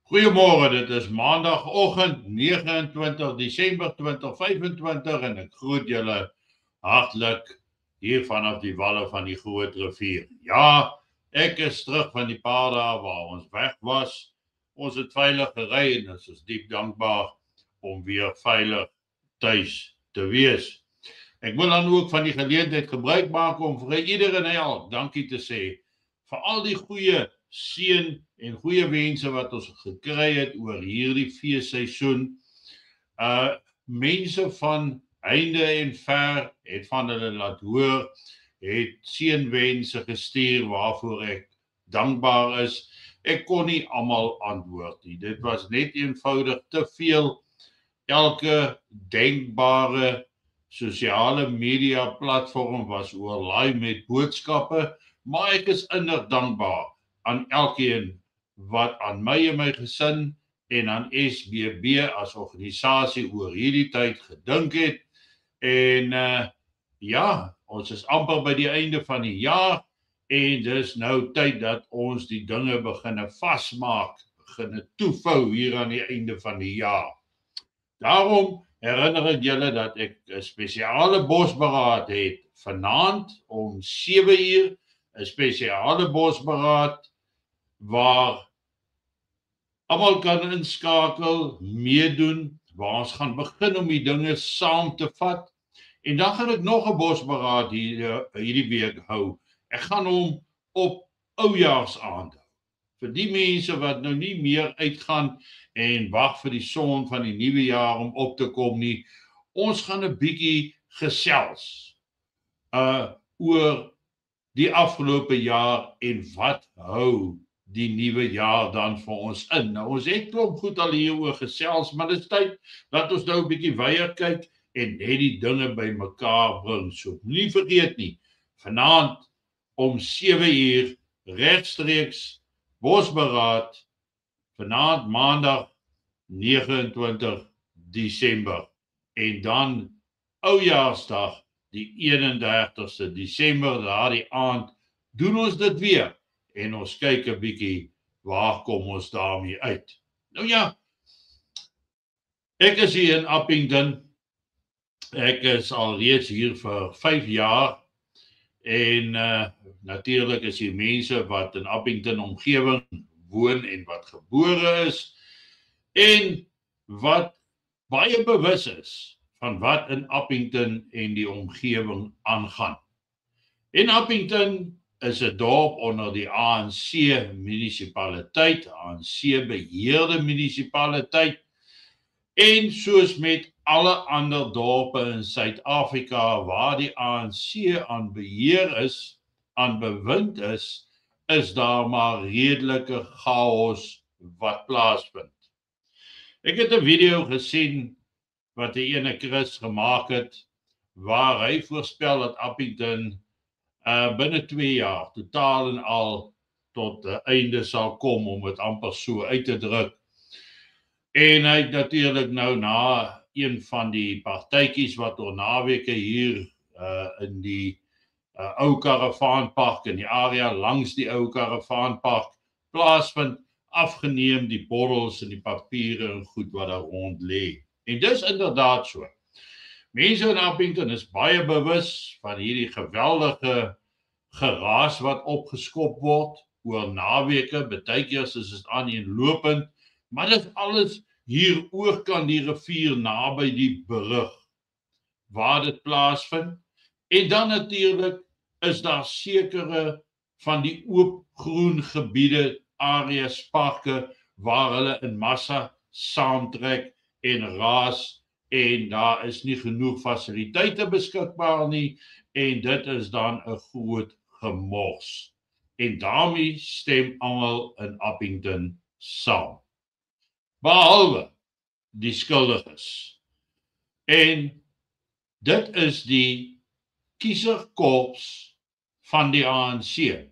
Goeiemôre, dit is maandagoggend 29 Desember 2025 en ek groet julle hartlik hier vanaf die walle van die Groot Rivier. Ja, ek is terug van die paar dae waar ons weg was. Ons het veilig gery en ons is diep dankbaar om weer veilig tuis te wees. Ek wil dan ook van die geleentheid gebruik maak om vir ieder en elk dankie te sê vir al die goeie seën en goeie wense wat ons gekry het oor hierdie feesseisoen. Mense van heinde en ver het van hulle laat hoor, het seënwense gestuur waarvoor ek dankbaar is. Ek kon nie almal antwoord nie. Dit was net eenvoudig te veel. Elke denkbare sosiale media platform was oorlaai met boodskappe, maar ek is innig dankbaar aan elkeen wat aan my en my gesin en aan SBB as organisasie oor hierdie tyd gedink het. En ja, ons is amper by die einde van die jaar en dis nou tyd dat ons die dinge beginne vasmaak, beginne toevou hier aan die einde van die jaar. Daarom herinner ek julle dat ek 'n spesiale bosberaad het vanaand om 7 uur, 'n spesiale bosberaad waar almal kan inskakel, meedoen, waar ons gaan begin om die dinge saam te vat. En dan gaan ek nog 'n bosberaad hierdie week hou. Ek gaan hom op Oujaarsaand hou. Vir die mense wat nou nie meer uitgaan en wag vir die son van die nuwe jaar om op te kom nie. Ons gaan 'n bietjie gesels oor die afgelope jaar en wat hou die nuwe jaar dan vir ons in. Nou ons het klomp goed al hieroor gesels, maar dit is tyd dat ons nou 'n bietjie weier kyk en net die dinge bymekaar bring. So nie vergeet nie, vanaand om 7 uur regstreeks bosberaad, vanaand maandag 29 Desember en dan Oujaarsdag die 31ste Desember, daardie aand doen ons dit weer en ons kyk 'n bietjie waar kom ons daarmee uit. Nou ja, ek is hier in Appington. Ek is al reeds hier vir 5 jaar en natuurlik is hier mense wat in Appington omgewing woon en wat gebore is en wat baie bewus is van wat in Appington en die omgewing aangaan. In Appington is 'n dorp onder die ANC munisipaliteit, ANC beheerde munisipaliteit en soos met alle ander dorpe in Suid-Afrika waar die ANC aan beheer is, aan bewind is daar maar redelike chaos wat plaasvind. Ek het 'n video gesien wat die ene Chris gemaak het waar hy voorspel dat Appington binne 2 jaar totaal en al tot 'n einde sal kom, om dit amper so uit te druk. En hy het natuurlik nou na een van die partytjies wat oor naweke hier in die ou karavaanpark in die area langs die ou karavaanpark plaasvind, afgeneem die borrels en die papiere en goed wat daar rond lê. En dis inderdaad so. Mense in Appington is baie bewus van hierdie geweldige geraas wat opgeskop word oor naweke, baie keer is dit aaneenlopend, maar dit alles hier oorkant die rivier naby die brug waar dit plaasvind. En dan natuurlik is daar sekere van die oop groen gebiede, areas, parke waar hulle in massa saamtrek en raas en daar is nie genoeg fasiliteite beskikbaar nie en dit is dan 'n groot gemors. En daarmee stem almal in Appington saam. Behalwe die skuldiges. En dit is die kieserkorps van die ANC.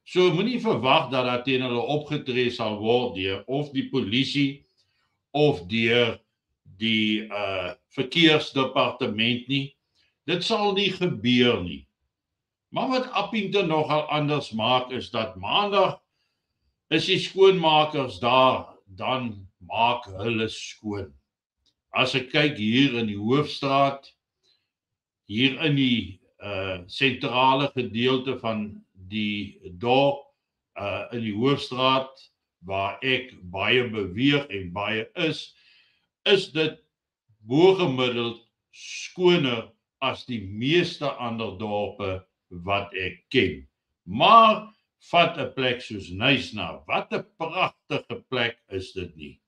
So moenie verwag dat daar teen hulle opgetree sal word deur of die polisie of deur die verkeersdepartement nie. Dit sal nie gebeur nie. Maar wat Appington nogal anders maak is dat maandag is die skoonmakers daar dan maak hulle skoon. As ek kyk hier in die Hoofstraat, hier in die sentrale gedeelte van die dorp, in die Hoofstraat, waar ek baie beweeg en baie is dit bogemiddeld skoner as die meeste ander dorpe wat ek ken. Maar vat 'n plek soos Knysna, wat 'n pragtige plek is dit nie.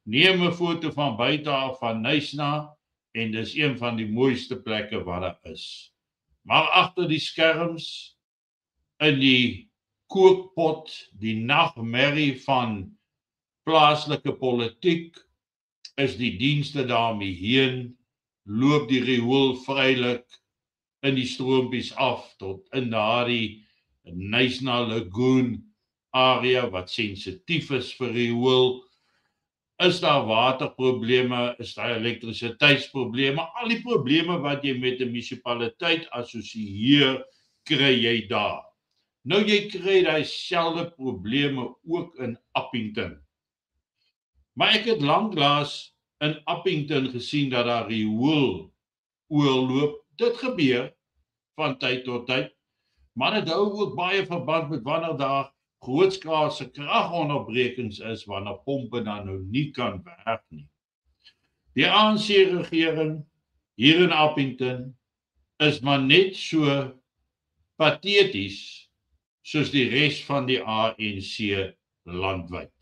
Neem 'n foto van buite af van Knysna en dis een van die mooiste plekke wat daar is. Maar agter die skerms, in die kookpot, die nagmerrie van plaaslike politiek, is die dienste daarmee heen, loop die riool vrylik in die stroompies af tot in daardie Knysna Lagoon area wat sensitief is vir riool. Is daar waterprobleme, is daar elektrisiteitsprobleme, al die probleme wat jy met 'n munisipaliteit assosieer, kry jy daar. Nou jy kry daai selfde probleme ook in Appington. Maar ek het lanklaas in Appington gesien dat daar riool oorloop. Dit gebeur van tyd tot tyd, maar dit hou ook baie verband met wanneer daar grootskaalse kragonderbrekings is, wanneer pompe dan nou nie kan werk nie. Die ANC-regering hier in Appington is maar net so pateties soos die res van die ANC landwyd.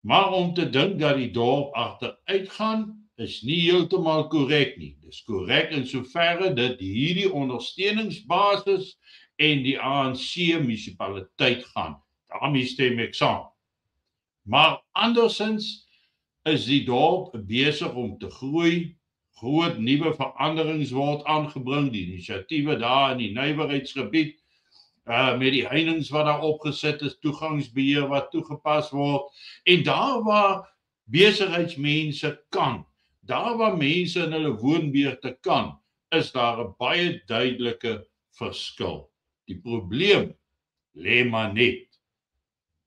Maar om te dink dat die dorp agteruitgaan, is nie heeltemal korrek nie. Dis korrek in soverre dit hierdie ondersteuningsbasis en die ANC munisipaliteit gaan. Daarmee stem ek saam. Maar andersins is die dorp besig om te groei. Groot nuwe veranderings word aangebring, die inisiatiewe daar in die nywerheidsgebied, met die heininge wat daar opgesit is, toegangsbeheer wat toegepas word, en daar waar besigheidsmense kan, daar waar mense in hulle woonbuurte kan, is daar 'n baie duidelike verskil. Die probleem lê maar net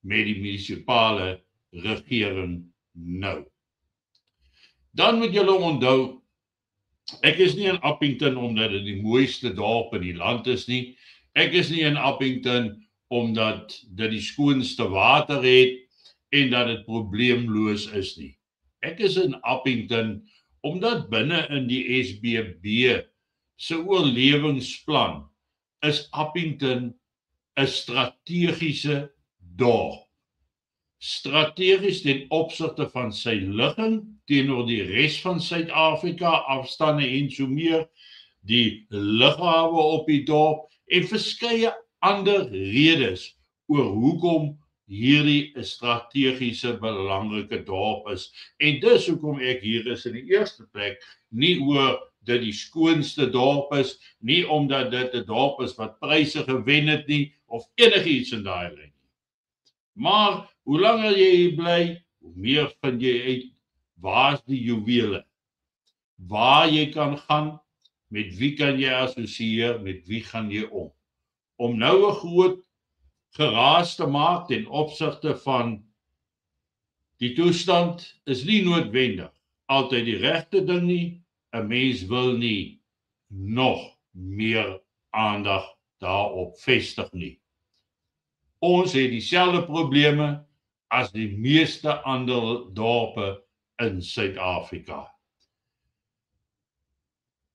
met die munisipale regering nou. Dan moet julle onthou, ek is nie in Appington omdat dit die mooiste dorp in die land is nie. Ek is nie in Appington omdat dit die skoonste water het en dat dit probleemloos is nie. Ek is in Appington omdat binne in die SBB se oorlewingsplan is Appington 'n strategiese dorp. Strategies ten opsigte van sy ligging teenoor die res van Suid-Afrika, afstande en so meer, die lughawe op die dorp en verskeie ander redes oor hoekom hierdie 'n strategiese belangrike dorp is. En dis hoekom ek hier is in die eerste plek, nie oor dit die skoonste dorp is, nie omdat dit 'n dorp is wat pryse gewen het nie, of enigiets in daai lyn. Maar hoe langer jy hier bly, hoe meer vind jy uit waar is die juwele, waar jy kan gaan, met wie kan jy assosieer, met wie gaan jy om nou 'n groot geraas te maak ten opsigte van die toestand is nie noodwendig altyd die regte ding nie. 'n Mens wil nie nog meer aandag daarop vestig nie. Ons het dieselfde probleme as die meeste ander dorpe in Suid-Afrika.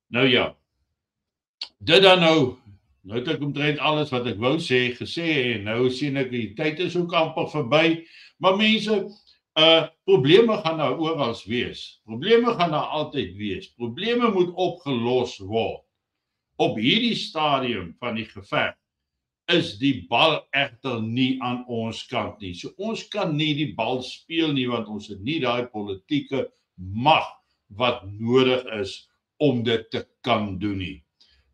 Nou ja, dit dan nou het ek omtrent alles wat ek wou sê, gesê, en nou sien ek die tyd is ook amper verby, maar mense, probleme gaan daar oral wees. Probleme gaan daar altyd wees. Probleme moet opgelos word. Op hierdie stadium van die geveg is die bal egter nie aan ons kant nie. So ons kan nie die bal speel nie, want ons het nie daai politieke mag wat nodig is om dit te kan doen nie.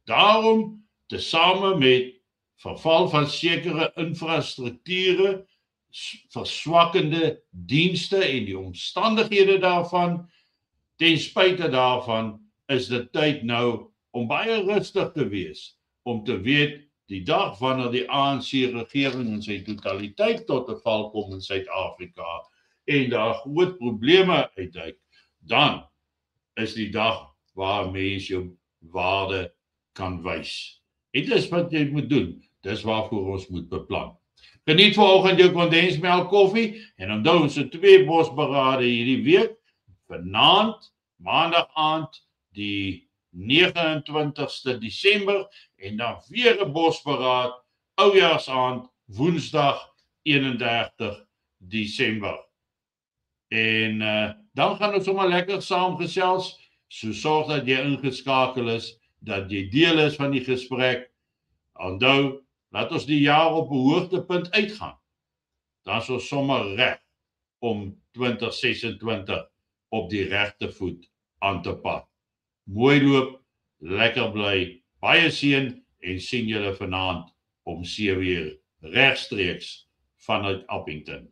Daarom, tesame met verval van sekere infrastrukture, verswakkende dienste en die omstandighede daarvan, ten spyte daarvan is dit tyd nou om baie rustig te wees, om te weet die dag wanneer die ANC regering in sy totaliteit tot 'n val kom in Suid-Afrika, en daar groot probleme uitduik, dan is die dag waar mens jou waarde kan wys. En dis wat jy moet doen. Dis waarvoor ons moet beplan. Geniet vanoggend jou kondensmelk koffie en onthou ons het 2 bosberade hierdie week. Vanaand, maandag aand, die 29ste Desember en dan weer 'n bosberaad oujaarsaand woensdag 31 Desember. En dan gaan ons sommer lekker saam gesels. So sorg dat jy ingeskakel is, dat jy deel is van die gesprek. Onthou, laat ons die jaar op 'n hoogtepunt uitgaan. Dan is ons sommer reg om 2026 op die regte voet aan te pak. Mooi loop, lekker bly, baie seën en sien julle vanaand om 7 uur regstreeks vanuit Appington.